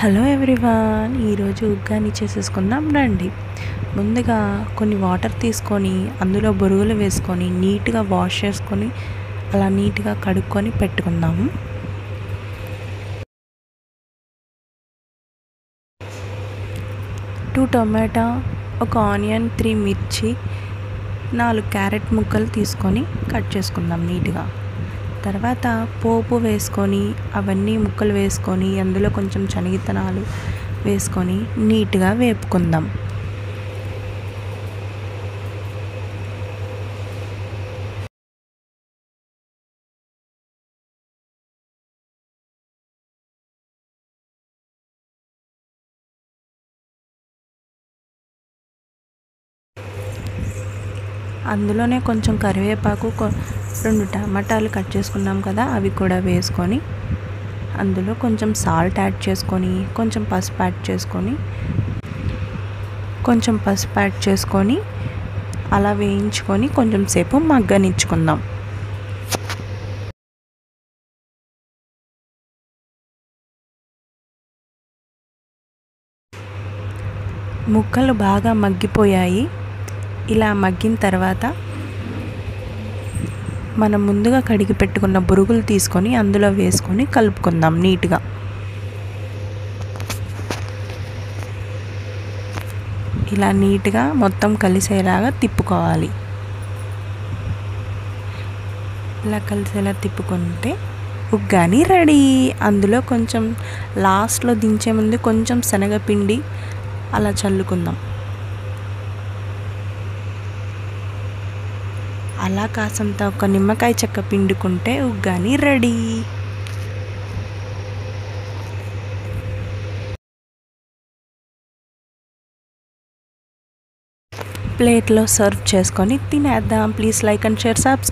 Hello everyone, ఈరోజు ఉగ్గాని చేసేసుకుందాం రండి. ముందుగా కొన్ని వాటర్ తీసుకొని అందులో బొరుగులు వేసుకొని నీట్గా వాష్ చేసుకొని అలా నీట్గా కడుక్కొని పెట్టుకుందాము. టూ టొమాటో, ఒక ఆనియన్, 3 మిర్చి, 4 క్యారెట్ ముక్కలు తీసుకొని కట్ చేసుకుందాం నీట్గా. తర్వాత పోపు వేసుకొని అవన్నీ ముక్కలు వేసుకొని అందులో కొంచెం శనగిత్తనాలు వేసుకొని నీట్గా వేపుకుందాం. అందులోనే కొంచెం కరివేపాకు, 2 టమాటాలు కట్ చేసుకున్నాం కదా, అవి కూడా వేసుకొని అందులో కొంచెం సాల్ట్ యాడ్ చేసుకొని కొంచెం పసుపు యాడ్ చేసుకొని అలా వేయించుకొని కొంచెం సేపు మగ్గనిచ్చుకుందాం. ముక్కలు బాగా మగ్గిపోయాయి. ఇలా మగ్గిన తర్వాత మనం ముందుగా కడిగి పెట్టుకున్న బొరుగులు తీసుకొని అందులో వేసుకొని కలుపుకుందాం నీట్గా. ఇలా నీట్గా మొత్తం కలిసేలాగా తిప్పుకోవాలి. ఇలా కలిసేలా తిప్పుకుంటే ఉగ్గాని రెడీ. అందులో కొంచెం లాస్ట్లో దించే ముందు కొంచెం శనగపిండి అలా చల్లుకుందాం. అలా కాసంత ఒక నిమ్మకాయ చెక్క పిండుకుంటే ఉగ్గాని రెడీ. ప్లేట్లో సర్వ్ చేసుకొని తినేద్దాం. Please like and share, subscribe.